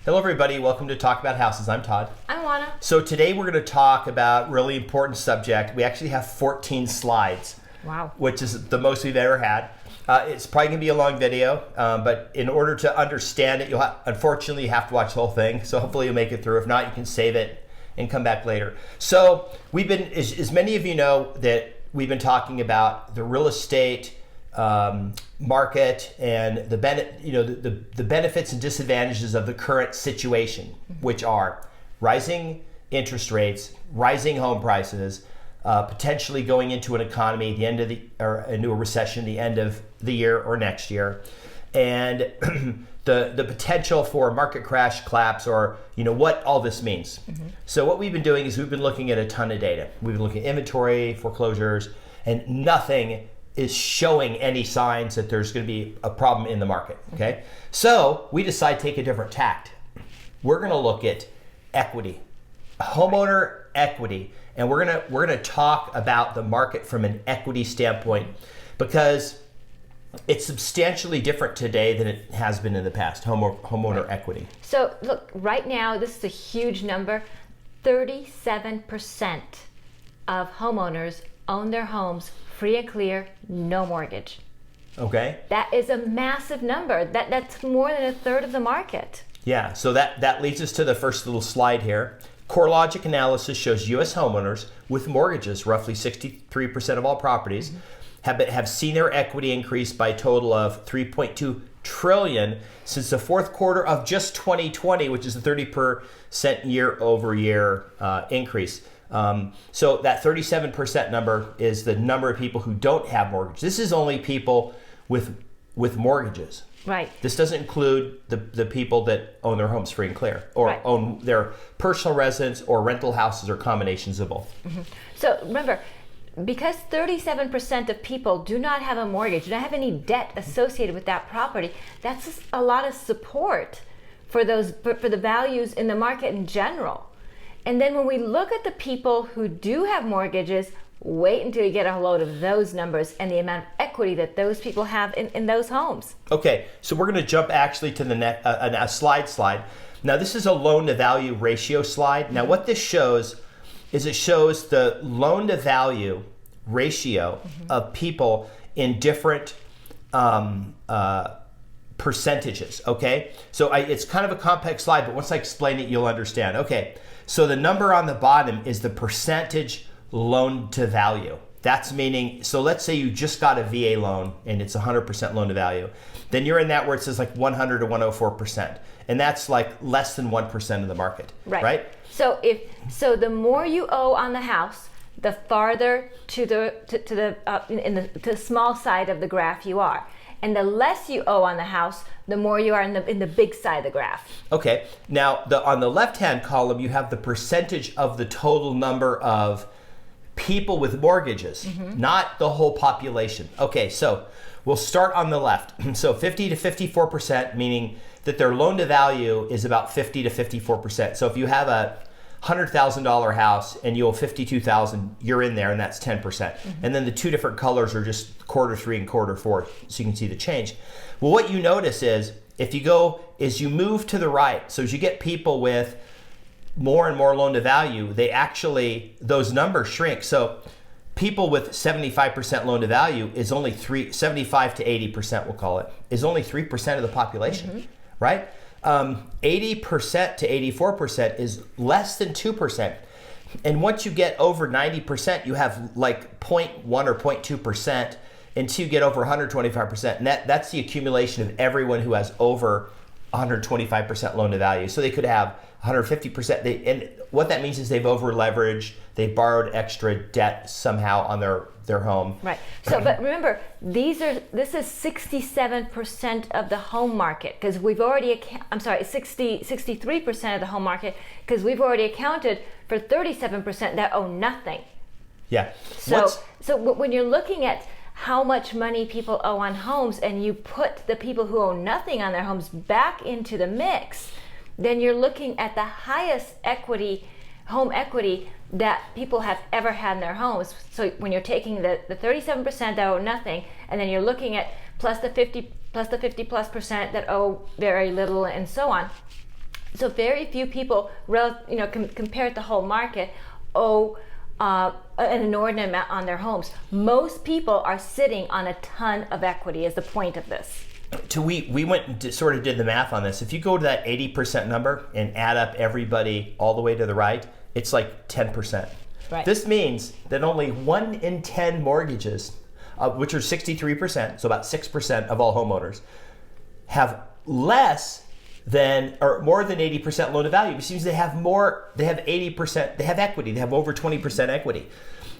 Hello everybody, welcome to Talk About Houses. I'm Todd. I'm Juana. So today we're going to talk about a really important subject. We actually have 14 slides. Wow. Which is the most we've ever had. It's probably going to be a long video, but in order to understand it, unfortunately you have to watch the whole thing. So hopefully you'll make it through. If not, you can save it and come back later. So we've been, as many of you know, that we've been talking about the real estate market and the benefits and disadvantages of the current situation, which are rising interest rates, rising home prices, potentially going into an economy at the end of or into a recession at the end of the year or next year, and the potential for a market crash, collapse, or what all this means. So what we've been doing is we've been looking at a ton of data. We've been looking at inventory, foreclosures, and nothing is showing any signs that there's going to be a problem in the market. Okay, so we decide to take a different tact. We're going to look at equity, homeowner equity, and we're gonna talk about the market from an equity standpoint because it's substantially different today than it has been in the past. Homeowner equity. So look, right now this is a huge number. 37% of homeowners own their homes free and clear, no mortgage. Okay. That is a massive number. That's more than a third of the market. Yeah, so that leads us to the first little slide here. CoreLogic analysis shows U.S. homeowners with mortgages, roughly 63% of all properties, have seen their equity increase by a total of $3.2 trillion since the fourth quarter of just 2020, which is a 30% year-over-year increase. So that 37% number is the number of people who don't have mortgages. This is only people with mortgages. Right. This doesn't include the people that own their homes free and clear, or own their personal residence or rental houses or combinations of both. So remember, because 37% of people do not have a mortgage, do not have any debt associated with that property, that's a lot of support for the values in the market in general. And then when we look at the people who do have mortgages, wait until you get a load of those numbers and the amount of equity that those people have in those homes. Okay, so we're going to jump actually to the next a slide. Now this is a loan to value ratio slide. Now what this shows is it shows the loan to value ratio of people in different percentages. Okay, so it's kind of a complex slide, but once I explain it, you'll understand. Okay, so the number on the bottom is the percentage loan to value. That's meaning, so let's say you just got a VA loan and it's 100% loan to value. Then you're in that where it says like 100 to 104%. And that's like less than 1% of the market, right? So the more you owe on the house, the farther to the small side of the graph you are. And the less you owe on the house, the more you are in the big side of the graph. Okay. Now, on the left-hand column, you have the percentage of the total number of people with mortgages, not the whole population. Okay, so we'll start on the left. So 50 to 54%, meaning that their loan to value is about 50 to 54%. So if you have a $100,000 house and you owe $52,000, you're in there, and that's 10%. And then the two different colors are just Q3 and Q4, so you can see the change. Well, what you notice is you move to the right, so as you get people with more and more loan to value, those numbers shrink. So people with 75% loan to value is only 75 to 80%, we'll call it, is only 3% of the population, right? 80% to 84% is less than 2%. And once you get over 90%, you have like 0.1 or 0.2% until you get over 125%. And that's the accumulation of everyone who has over 125% loan to value. So they could have 150%. And what that means is they've over leveraged, they've borrowed extra debt somehow on their home. Right. So, but remember, this is 67% of the home market, because we've already 63% of the home market, because we've already accounted for 37% that own nothing. Yeah. So when you're looking at how much money people owe on homes, and you put the people who own nothing on their homes back into the mix, then you're looking at the highest home equity that people have ever had in their homes. So when you're taking the 37% that owe nothing, and then you're looking at plus the 50% that owe very little, and so on, So very few people, compared to the whole market, owe an inordinate amount on their homes. Most people are sitting on a ton of equity is the point of this. We went and sort of did the math on this. If you go to that 80% number and add up everybody all the way to the right, it's like 10%. Right. This means that only 1 in 10 mortgages, which are 63%, so about 6% of all homeowners, have less than or more than 80% loan to value, which means they have 80%, they have equity, they have over 20% equity.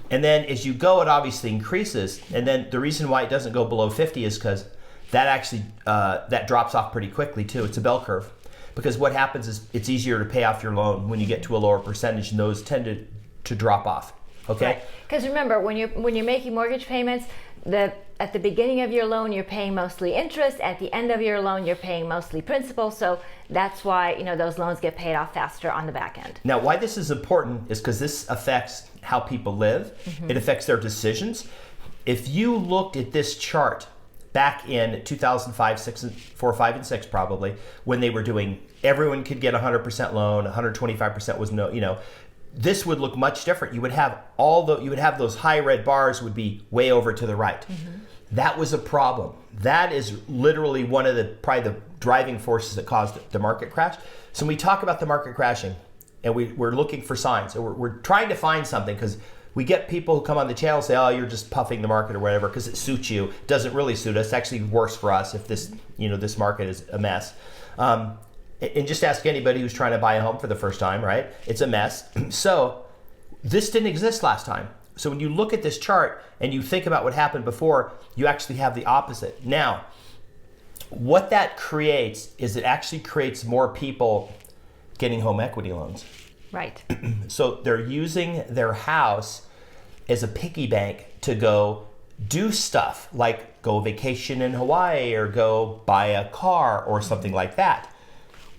And then as you go, it obviously increases. And then the reason why it doesn't go below 50 is because that actually, that drops off pretty quickly too. It's a bell curve. Because what happens is it's easier to pay off your loan when you get to a lower percentage, and those tend to drop off. Okay? Because remember, when you're making mortgage payments, at the beginning of your loan, you're paying mostly interest. At the end of your loan, you're paying mostly principal. So that's why those loans get paid off faster on the back end. Now, why this is important is because this affects how people live. It affects their decisions. If you looked at this chart back in 2005, 4, 5, and 6 probably, when they were doing, everyone could get 100% loan, 125% was no, this would look much different. You would have those high red bars would be way over to the right. That was a problem. That is literally one of probably the driving forces that caused the market crash. So when we talk about the market crashing, and we're looking for signs, so we're trying to find something, because we get people who come on the channel and say, oh, you're just puffing the market or whatever because it suits you. It doesn't really suit us. It's actually worse for us if this market is a mess. And just ask anybody who's trying to buy a home for the first time, right? It's a mess. So this didn't exist last time. So when you look at this chart and you think about what happened before, you actually have the opposite. Now, what that creates is it actually creates more people getting home equity loans. Right. So they're using their house as a piggy bank to go do stuff like go vacation in Hawaii or go buy a car or something like that.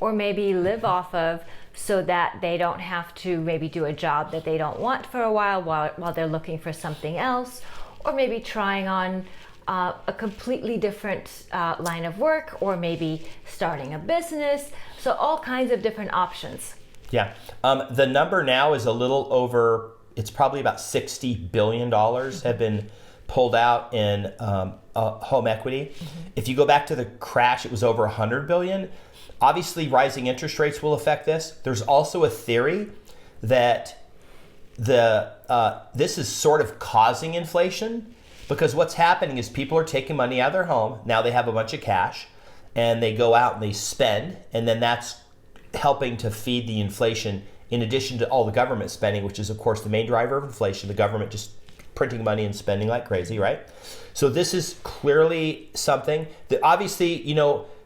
Or maybe live off of, so that they don't have to maybe do a job that they don't want for a while they're looking for something else, or maybe trying on a completely different line of work, or maybe starting a business. So all kinds of different options. Yeah. The number now is a little over, it's probably about $60 billion have been pulled out in home equity. If you go back to the crash, it was over $100 billion. Obviously, rising interest rates will affect this. There's also a theory that this is sort of causing inflation, because what's happening is people are taking money out of their home. Now they have a bunch of cash, and they go out and they spend, and then that's helping to feed the inflation, in addition to all the government spending, which is, of course, the main driver of inflation, the government just printing money and spending like crazy, right? So this is clearly something that obviously,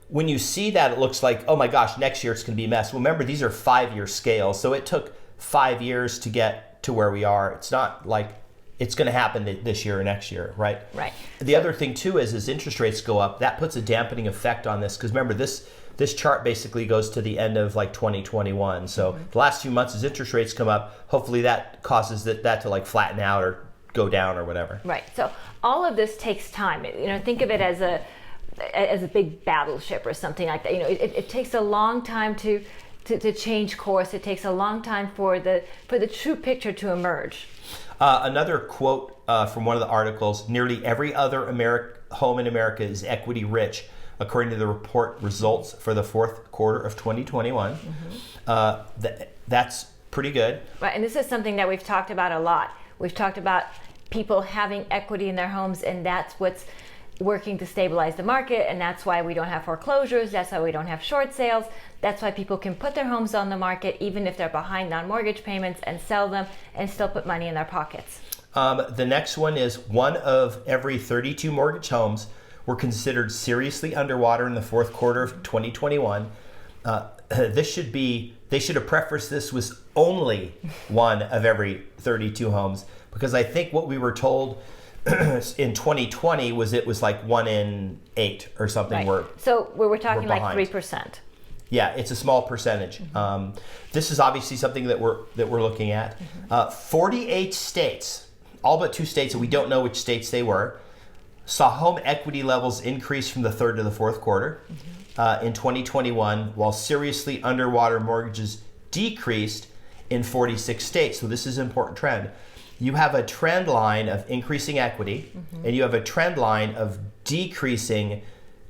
when you see that, it looks like, oh my gosh, next year it's going to be a mess. Well, remember, these are 5-year scales, so it took 5 years to get to where we are. It's not like it's going to happen this year or next year, right? Right. The other thing, too, is as interest rates go up, that puts a dampening effect on this, because remember, this chart basically goes to the end of like 2021. So the last few months, as interest rates come up, hopefully that causes that to like flatten out or go down or whatever. Right. So all of this takes time. Think of it as a big battleship or something like that. It takes a long time to change course. It takes a long time for the true picture to emerge. Another quote from one of the articles: nearly every other home in America is equity rich, according to the report results for the fourth quarter of 2021. That's pretty good. Right, and this is something that we've talked about a lot. We've talked about people having equity in their homes, and that's what's working to stabilize the market, and that's why we don't have foreclosures, that's why we don't have short sales, that's why people can put their homes on the market even if they're behind on mortgage payments, and sell them and still put money in their pockets. The next one is 1 of every 32 mortgage homes were considered seriously underwater in the fourth quarter of 2021. They should have prefaced this was only 1 of every 32 homes, because I think what we were told in 2020 was it was like 1 in 8 or something. Right. So we're talking like 3%. Yeah, it's a small percentage. This is obviously something that we're looking at. 48 states, all but 2 states, and we don't know which states they were, saw home equity levels increase from the third to the fourth quarter in 2021, while seriously underwater mortgages decreased in 46 states. So this is an important trend. You have a trend line of increasing equity, and you have a trend line of decreasing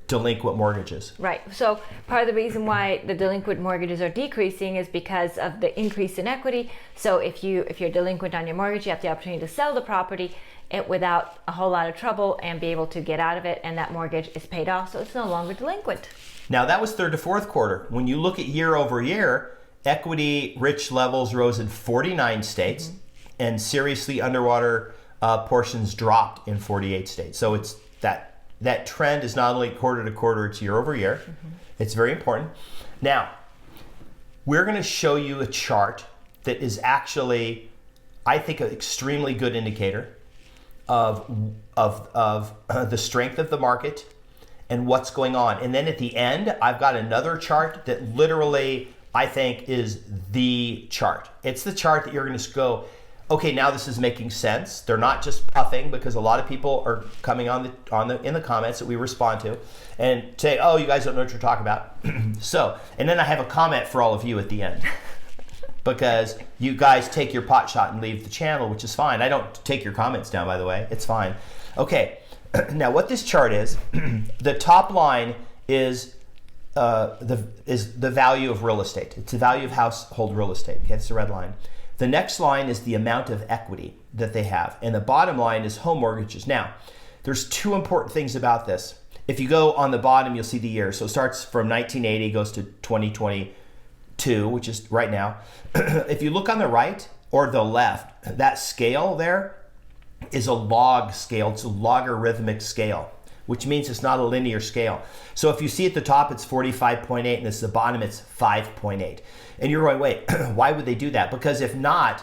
delinquent mortgages. Right. So part of the reason why the delinquent mortgages are decreasing is because of the increase in equity. So if you're delinquent on your mortgage, you have the opportunity to sell the property without a whole lot of trouble and be able to get out of it, and that mortgage is paid off, so it's no longer delinquent. Now that was third to fourth quarter. When you look at year over year, equity rich levels rose in 49 states, and seriously underwater portions dropped in 48 states. So it's that trend is not only quarter to quarter, it's year over year. It's very important. Now, we're going to show you a chart that is actually, I think, an extremely good indicator of the strength of the market and what's going on. And then at the end, I've got another chart that literally I think is the chart. It's the chart that you're going to go, okay, now this is making sense. They're not just puffing, because a lot of people are coming in the comments that we respond to and say, oh, you guys don't know what you're talking about. So, and then I have a comment for all of you at the end, because you guys take your pot shot and leave the channel, which is fine. I don't take your comments down, by the way. It's fine. Okay, now what this chart is, the top line is the value of real estate. It's the value of household real estate. Okay, it's the red line. The next line is the amount of equity that they have. And the bottom line is home mortgages. Now, there's two important things about this. If you go on the bottom, you'll see the year. So it starts from 1980, goes to 2022, which is right now. If you look on the right or the left, that scale there is a log scale. It's a logarithmic scale, which means it's not a linear scale. So if you see at the top, it's 45.8, and this is the bottom, it's 5.8. And you're going, wait, why would they do that? Because if not,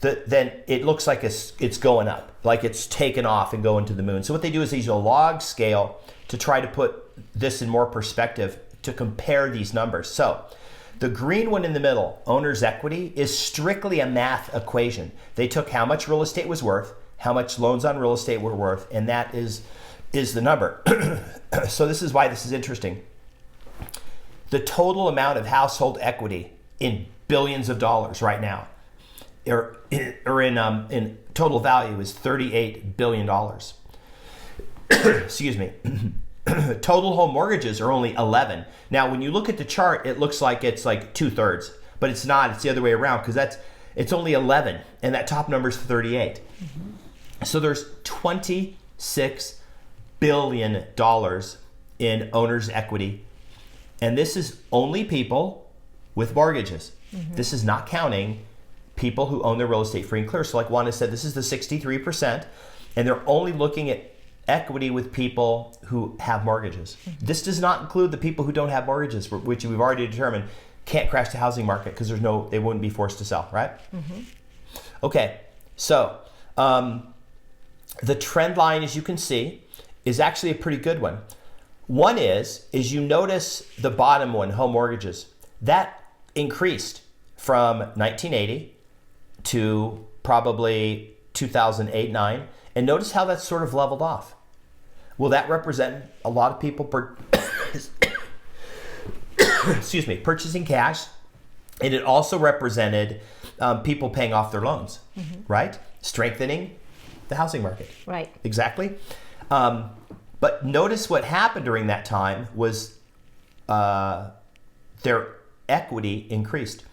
then it looks like it's going up, like it's taken off and going to the moon. So what they do is they use a log scale to try to put this in more perspective to compare these numbers. So the green one in the middle, owner's equity, is strictly a math equation. They took how much real estate was worth, how much loans on real estate were worth, and that is the number. So this is why this is interesting. The total amount of household equity in billions of dollars right now, or in total value, is $38 billion. Excuse me. Total home mortgages are only 11. Now, when you look at the chart, it looks like it's like 2/3, but it's not. It's the other way around, because it's only 11, and that top number is 38. So there's $26 billion in owner's equity. And this is only people with mortgages. This is not counting people who own their real estate free and clear. So like Wanda said, this is the 63%, and they're only looking at equity with people who have mortgages. This does not include the people who don't have mortgages, which we've already determined can't crash the housing market because they wouldn't be forced to sell, right? Okay, so the trend line, as you can see, is actually a pretty good one. One is you notice the bottom one, home mortgages, that increased from 1980 to probably 2008-9, and notice how that's sort of leveled off. Will that represent a lot of people excuse me, purchasing cash? And it also represented people paying off their loans, right? Strengthening the housing market. Right. Exactly. But notice what happened during that time was their equity increased.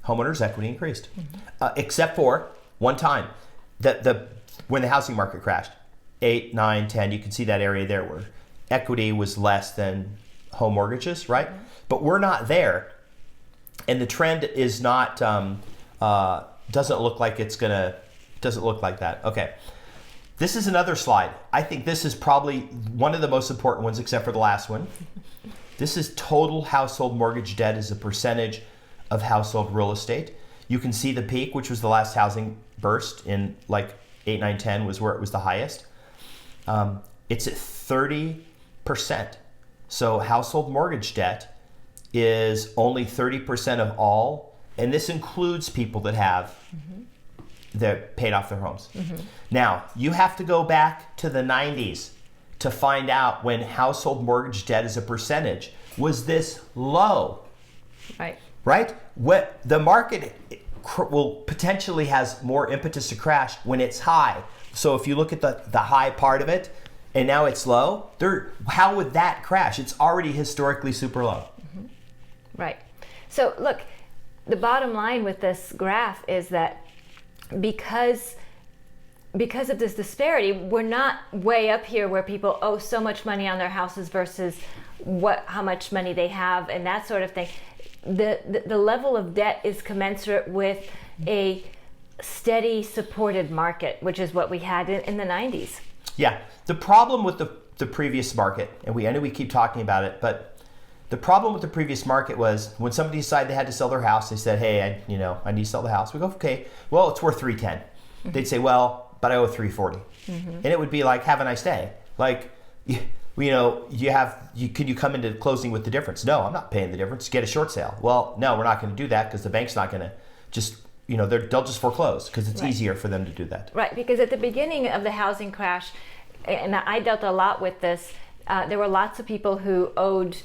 Homeowners' equity increased, except for one time, when the housing market crashed, 8, 9, 10. You can see that area there where equity was less than home mortgages, right? But we're not there, and the trend is not doesn't look like doesn't look like that. Okay. This is another slide. I think this is probably one of the most important ones, except for the last one. This is total household mortgage debt as a percentage of household real estate. You can see the peak, which was the last housing burst in like 8, 9, 10 was where it was the highest. It's at 30%. So household mortgage debt is only 30% of all, and this includes people that have that paid off their homes. Now, you have to go back to the 90s to find out when household mortgage debt as a percentage was this low. Right? What the market will potentially has more impetus to crash when it's high. So if you look at the high part of it and now it's low, how would that crash? It's already historically super low. Right. So look, the bottom line with this graph is that because of this disparity, we're not way up here where people owe so much money on their houses versus how much money they have and that sort of thing. The level of debt is commensurate with a steady supported market, which is what we had in the 90s. Yeah. The problem with the previous market, and I know we keep talking about it, but the problem with the previous market was when somebody decided they had to sell their house, they said, hey, I need to sell the house. We go, okay, well, it's worth $310. They'd say, well, but I owe $340. And it would be like, have a nice day. Like, can you come into closing with the difference? No, I'm not paying the difference. Get a short sale. Well, no, we're not going to do that because the bank's not going to just, they'll just foreclose because it's easier for them to do that. Right, because at the beginning of the housing crash, and I dealt a lot with this, there were lots of people who owed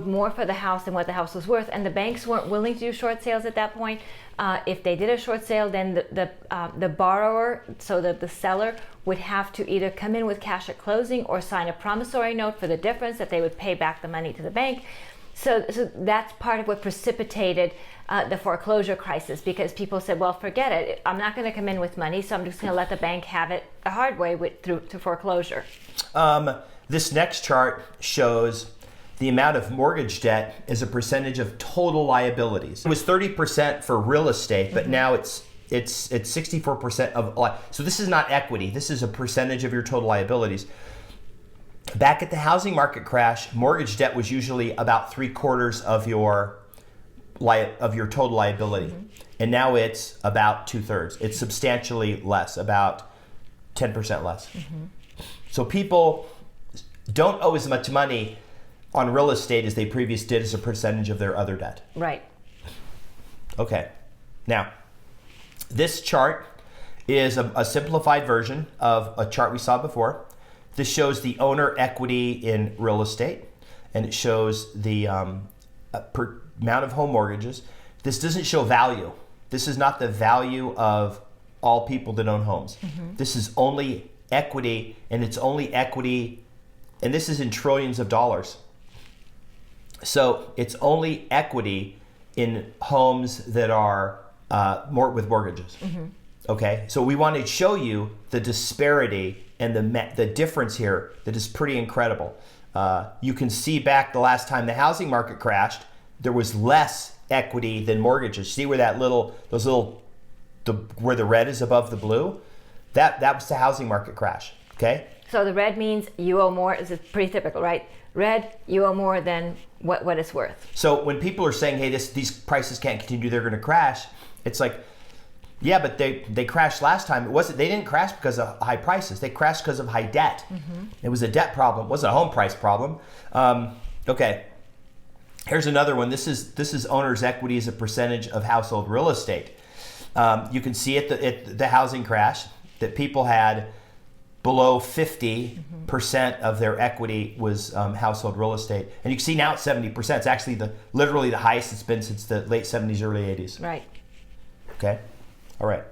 more for the house than what the house was worth, and the banks weren't willing to do short sales at that point. If they did a short sale, then the borrower, so that the seller, would have to either come in with cash at closing or sign a promissory note for the difference that they would pay back the money to the bank. So that's part of what precipitated the foreclosure crisis, because people said, well, forget it. I'm not going to come in with money, so I'm just going to let the bank have it the hard way through to foreclosure. This next chart shows the amount of mortgage debt as a percentage of total liabilities. It was 30% for real estate, but now it's 64% of. So this is not equity. This is a percentage of your total liabilities. Back at the housing market crash, mortgage debt was usually about 3/4 of your total liability, and now it's about 2/3. It's substantially less, about 10% less. So people don't owe as much money on real estate as they previously did as a percentage of their other debt. Right. Okay. Now, this chart is a simplified version of a chart we saw before. This shows the owner equity in real estate, and it shows the amount of home mortgages. This doesn't show value. This is not the value of all people that own homes. This is only equity, and it's only equity, and this is in trillions of dollars. So it's only equity in homes that are with mortgages. Okay, so we want to show you the disparity and the difference here that is pretty incredible. You can see back the last time the housing market crashed, there was less equity than mortgages. See where where the red is above the blue? That was the housing market crash. Okay. So the red means you owe more. Is pretty typical, right? Red, you owe more than what it's worth. So when people are saying, hey, these prices can't continue, they're going to crash, it's like, yeah, but they crashed last time. They didn't crash because of high prices. They crashed because of high debt. It was a debt problem. It wasn't a home price problem. Okay. Here's another one. This is owner's equity as a percentage of household real estate. You can see at the housing crash that people had below 50% of their equity was household real estate. And you can see now it's 70%. It's actually literally the highest it's been since the late 70s, early 80s. Right. Okay. All right.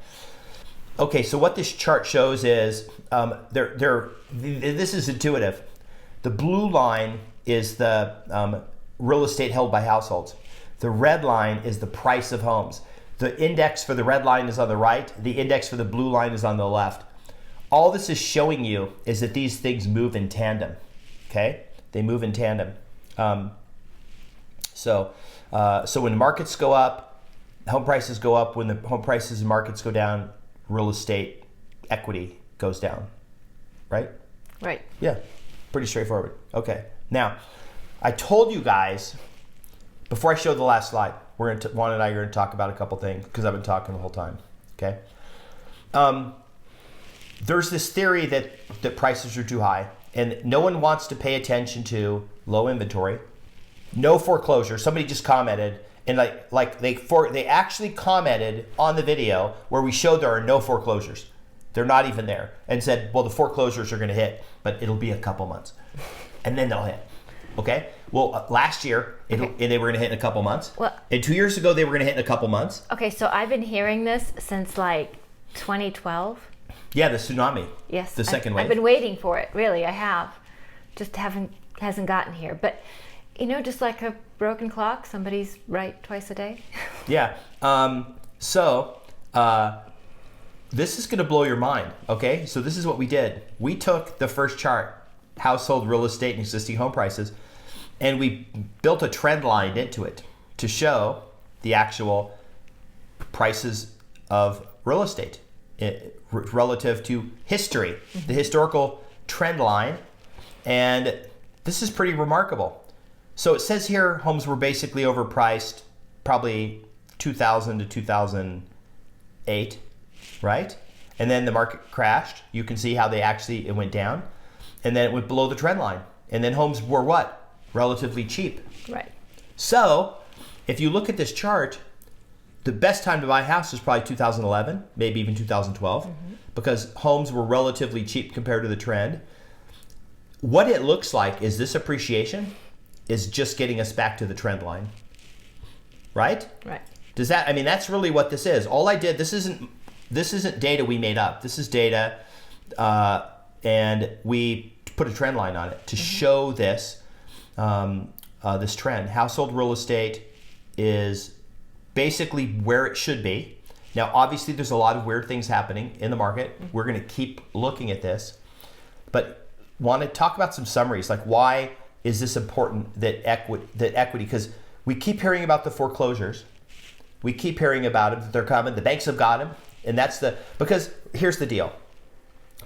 Okay, so what this chart shows is, this is intuitive. The blue line is the real estate held by households. The red line is the price of homes. The index for the red line is on the right. The index for the blue line is on the left. All this is showing you is that these things move in tandem. Okay, they move in tandem. So when markets go up, home prices go up. When the home prices and markets go down, real estate equity goes down. Right? Right. Yeah, pretty straightforward. Okay. Now, I told you guys before I showed the last slide, Juan and I are going to talk about a couple things because I've been talking the whole time. Okay. There's this theory that prices are too high, and no one wants to pay attention to low inventory, no foreclosure. Somebody just commented, and they actually commented on the video where we showed there are no foreclosures. They're not even there. And said, well, the foreclosures are going to hit, but it'll be a couple months. And then they'll hit. Okay? Well, last year, they were going to hit in a couple months. Well, and 2 years ago, they were going to hit in a couple months. Okay, so I've been hearing this since like 2012. Yeah, the tsunami. Yes. The second wave. I've been waiting for it, really, I have. Just hasn't gotten here. But, just like a broken clock, somebody's right twice a day. Yeah. This is going to blow your mind, okay? So this is what we did. We took the first chart, household real estate and existing home prices, and we built a trend line into it to show the actual prices of real estate relative to history, the historical trend line. And this is pretty remarkable. So it says here homes were basically overpriced probably 2000 to 2008, right? And then the market crashed. You can see how it went down. And then it went below the trend line. And then homes were what? Relatively cheap. Right. So if you look at this chart, the best time to buy a house is probably 2011, maybe even 2012, because homes were relatively cheap compared to the trend. What it looks like is this appreciation is just getting us back to the trend line, right? Right. That's really what this is. All I did, this isn't data we made up. This is data, and we put a trend line on it to show this trend. Household real estate is basically where it should be. Now, obviously, there's a lot of weird things happening in the market. We're going to keep looking at this, but want to talk about some summaries, like why is this important that equity, because we keep hearing about the foreclosures. We keep hearing about it, that they're coming. The banks have got them. And because here's the deal.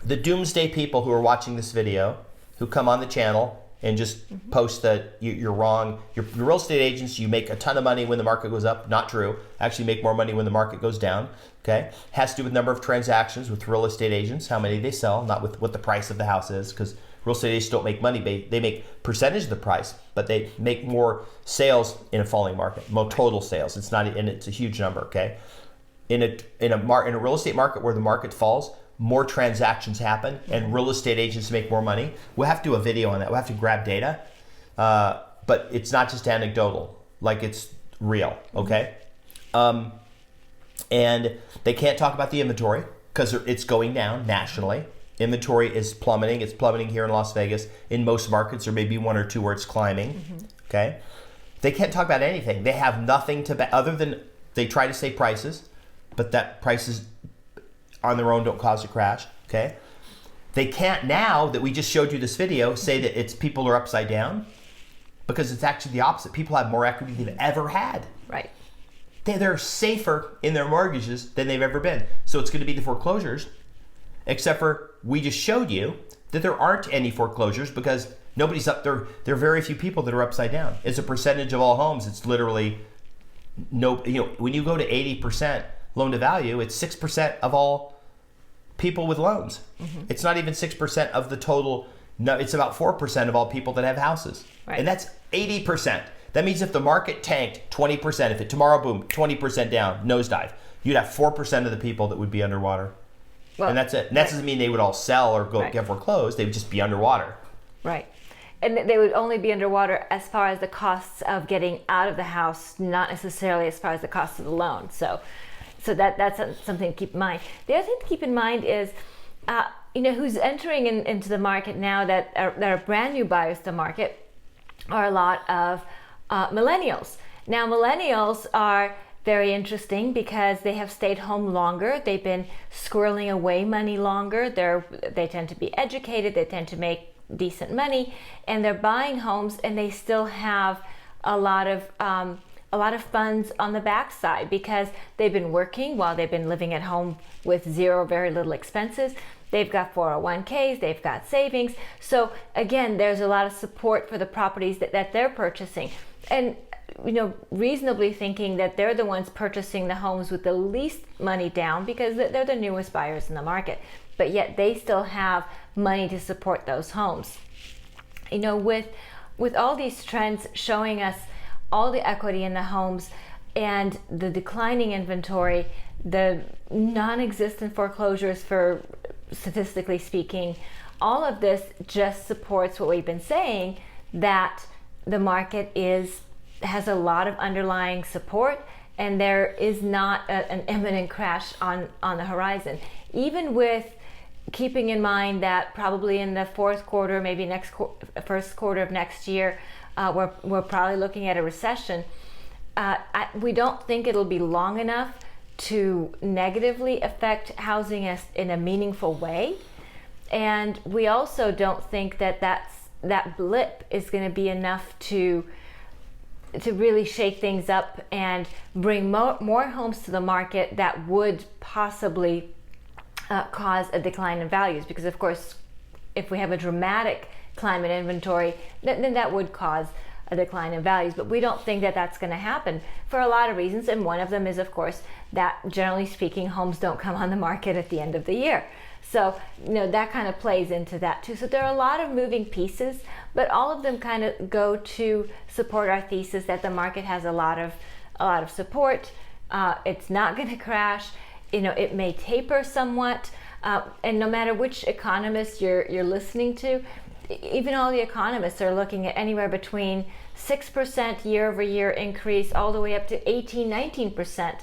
The doomsday people who are watching this video, who come on the channel and just post that you're wrong. Your real estate agents, you make a ton of money when the market goes up. Not true. Actually make more money when the market goes down. Okay? Has to do with number of transactions with real estate agents, how many they sell, not with what the price of the house is, because real estate agents don't make money. They make percentage of the price, but they make more sales in a falling market, more total sales. It's not, and it's a huge number, okay? In a real estate market where the market falls, more transactions happen and real estate agents make more money. We'll have to do a video on that. We'll have to grab data, but it's not just anecdotal, like it's real, okay? And they can't talk about the inventory because it's going down nationally. Inventory is plummeting. It's plummeting here in Las Vegas. In most markets, there may be one or two where it's climbing, okay? They can't talk about anything. They have nothing to other than they try to say prices, but that prices on their own don't cause a crash, okay? They can't, now that we just showed you this video, say that it's people are upside down, because it's actually the opposite. People have more equity than they've ever had. Right. They're safer in their mortgages than they've ever been. So it's going to be the foreclosures, except for we just showed you that there aren't any foreclosures because nobody's up there. There are very few people that are upside down. It's a percentage of all homes. It's literally when you go to 80% loan to value, it's 6% of all people with loans. It's not even 6% of the total. No, it's about 4% of all people that have houses. Right. And that's 80%. That means if the market tanked 20%, if it tomorrow, boom, 20% down, nosedive, you'd have 4% of the people that would be underwater. Well, and that's it. And that doesn't mean they would all sell or get foreclosed. They would just be underwater. Right. And they would only be underwater as far as the costs of getting out of the house, not necessarily as far as the cost of the loan. So that's something to keep in mind. The other thing to keep in mind is, who's entering into the market now that are brand new buyers to the market are a lot of millennials. Now, millennials are very interesting because they have stayed home longer. They've been squirreling away money longer. They tend to be educated. They tend to make decent money, and they're buying homes, and they still have a lot of funds on the backside because they've been working while they've been living at home with very little expenses. They've got 401ks, they've got savings. So again, there's a lot of support for the properties that they're purchasing. And reasonably thinking that they're the ones purchasing the homes with the least money down because they're the newest buyers in the market. But yet they still have money to support those homes. With all these trends showing us all the equity in the homes, and the declining inventory, the non-existent foreclosures for statistically speaking, all of this just supports what we've been saying, that the market has a lot of underlying support, and there is not an imminent crash on the horizon. Even with keeping in mind that probably in the fourth quarter, maybe first quarter of next year, we're probably looking at a recession. We don't think it'll be long enough to negatively affect housing in a meaningful way. And we also don't think that blip is going to be enough to really shake things up and bring more homes to the market that would possibly cause a decline in values. Because of course, if we have a dramatic climb in inventory, then that would cause a decline in values. But we don't think that that's going to happen for a lot of reasons. And one of them is, of course, that generally speaking, homes don't come on the market at the end of the year. So, that kind of plays into that too. So there are a lot of moving pieces, but all of them kind of go to support our thesis that the market has a lot of support. It's not going to crash. It may taper somewhat, and no matter which economist you're listening to, even all the economists are looking at anywhere between 6% year-over-year increase all the way up to 18-19%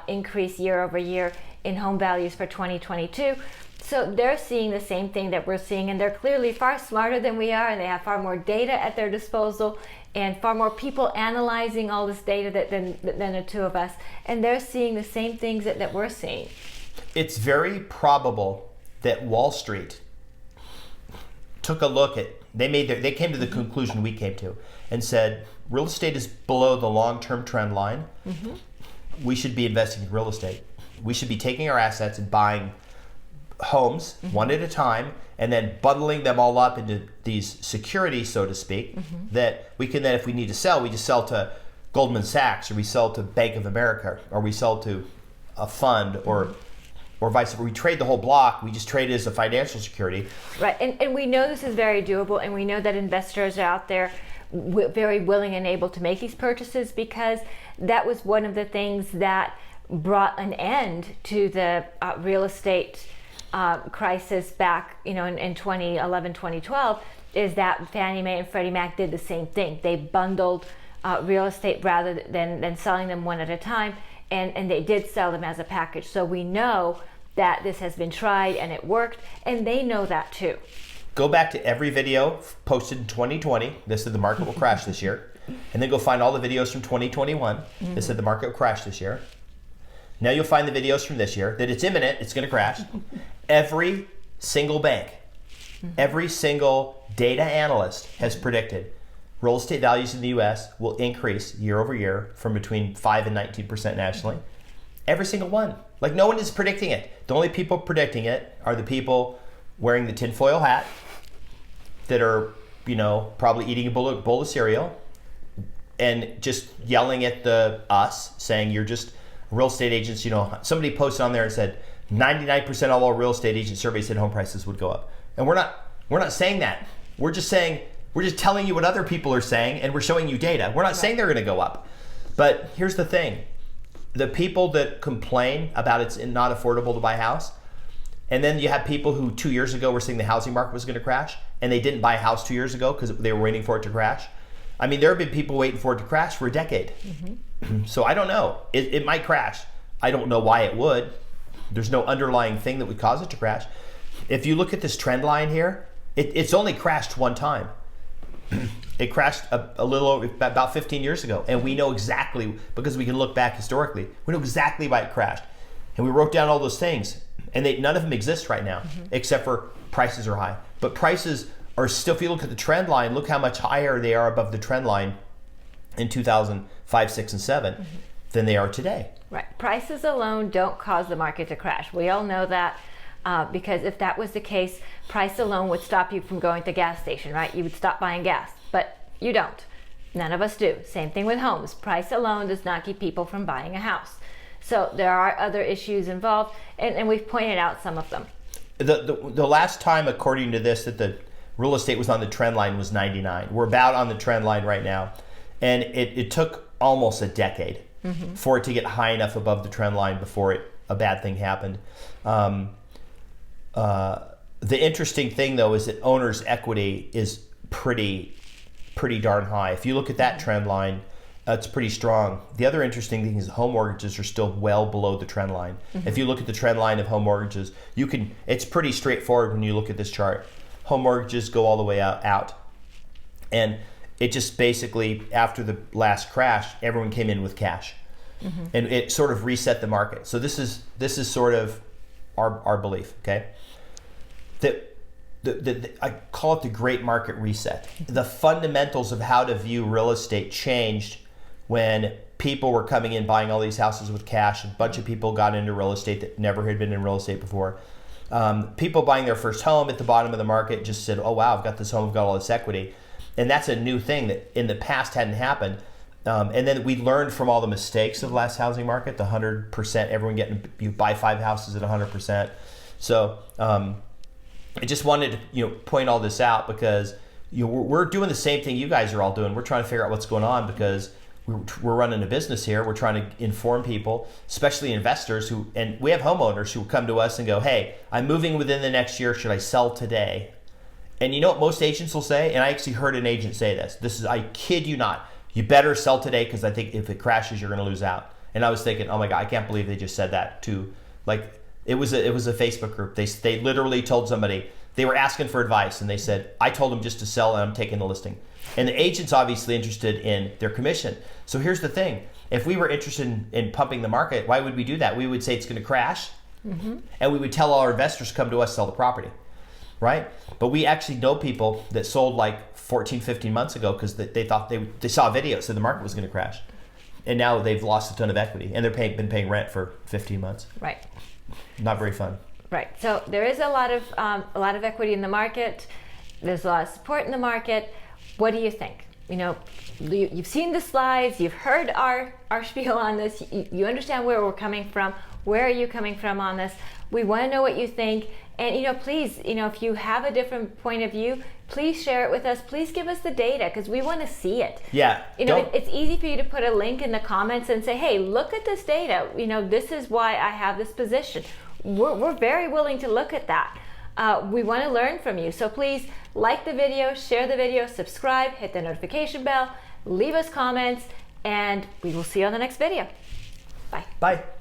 increase year-over-year in home values for 2022. So they're seeing the same thing that we're seeing, and they're clearly far smarter than we are, and they have far more data at their disposal and far more people analyzing all this data than the two of us, and they're seeing the same things that we're seeing. It's very probable that Wall Street took a look at, they came to the conclusion we came to and said, real estate is below the long-term trend line. Mm-hmm. We should be investing in real estate. We should be taking our assets and buying homes one at a time, and then bundling them all up into these securities, so to speak, that we can then, if we need to sell, we just sell to Goldman Sachs, or we sell to Bank of America, or we sell to a fund, or vice versa. We trade the whole block. We just trade it as a financial security. Right, and we know this is very doable, and we know that investors are out there very willing and able to make these purchases, because that was one of the things that brought an end to the real estate crisis back, in 2011, 2012, is that Fannie Mae and Freddie Mac did the same thing. They bundled real estate rather than selling them one at a time, and they did sell them as a package. So we know that this has been tried and it worked, and they know that too. Go back to every video posted in 2020 that said the market will crash this year, and then go find all the videos from 2021 that said the market will crash this year. Now you'll find the videos from this year that it's imminent, it's going to crash. Every single bank, every single data analyst has predicted real estate values in the U.S. will increase year over year from between 5 and 19% nationally. Every single one. Like, no one is predicting it. The only people predicting it are the people wearing the tinfoil hat that are, probably eating a bowl of cereal and just yelling at us, saying you're just real estate agents. Somebody posted on there and said 99% of all real estate agent surveys said home prices would go up. And we're not saying that. We're just telling you what other people are saying, and we're showing you data. We're not saying they're going to go up. But here's the thing. The people that complain about it's not affordable to buy a house, and then you have people who 2 years ago were saying the housing market was going to crash, and they didn't buy a house 2 years ago because they were waiting for it to crash. I mean, there have been people waiting for it to crash for a decade. Mm-hmm. So I don't know. It might crash. I don't know why it would. There's no underlying thing that would cause it to crash. If you look at this trend line here, it's only crashed one time. It crashed a little over about 15 years ago, and we know exactly, because we can look back historically, we know exactly why it crashed. And we wrote down all those things, and none of them exist right now, except for prices are high. But prices are still, if you look at the trend line, look how much higher they are above the trend line in 2005, 6, and 7 than they are today. Right. Prices alone don't cause the market to crash. We all know that, because if that was the case, price alone would stop you from going to the gas station, right? You would stop buying gas, but you don't. None of us do. Same thing with homes. Price alone does not keep people from buying a house. So there are other issues involved, and we've pointed out some of them. The last time, according to this, that the real estate was on the trend line was 99. We're about on the trend line right now. And it took almost a decade for it to get high enough above the trend line before a bad thing happened. The interesting thing, though, is that owners' equity is pretty darn high. If you look at that trend line, it's pretty strong. The other interesting thing is home mortgages are still well below the trend line. If you look at the trend line of home mortgages, it's pretty straightforward when you look at this chart. Home mortgages go all the way out. And it just basically, after the last crash, everyone came in with cash. And it sort of reset the market. So this is sort of our belief, okay? I call it the great market reset. The fundamentals of how to view real estate changed when people were coming in buying all these houses with cash. A bunch of people got into real estate that never had been in real estate before. People buying their first home at the bottom of the market just said, oh wow, I've got this home, I've got all this equity. And that's a new thing that in the past hadn't happened. And then we learned from all the mistakes of the last housing market, the 100%, everyone you buy 5 houses at 100%. So I just wanted to point all this out because we're doing the same thing you guys are all doing. We're trying to figure out what's going on because we're running a business here. We're trying to inform people, especially investors and we have homeowners who come to us and go, hey, I'm moving within the next year. Should I sell today? And you know what most agents will say? And I actually heard an agent say this. I kid you not. You better sell today because I think if it crashes, you're going to lose out. And I was thinking, oh my God, I can't believe they just said that to it was a Facebook group. They literally told somebody, they were asking for advice and they said, I told them just to sell and I'm taking the listing. And the agent's obviously interested in their commission. So here's the thing. If we were interested in pumping the market, why would we do that? We would say it's going to crash and we would tell all our investors come to us, sell the property, right? But we actually know people that sold like 14, 15 months ago because they thought they saw a video that said the market was going to crash. And now they've lost a ton of equity and they've been paying rent for 15 months. Right. Not very fun. Right. So there is a lot of equity in the market. There's a lot of support in the market. What do you think? You've seen the slides. You've heard our spiel on this. You understand where we're coming from. Where are you coming from on this? We want to know what you think. And please, if you have a different point of view, please share it with us. Please give us the data because we want to see it. Yeah. It's easy for you to put a link in the comments and say, hey, look at this data. This is why I have this position. We're very willing to look at that. We want to learn from you. So please like the video, share the video, subscribe, hit the notification bell, leave us comments, and we will see you on the next video. Bye. Bye.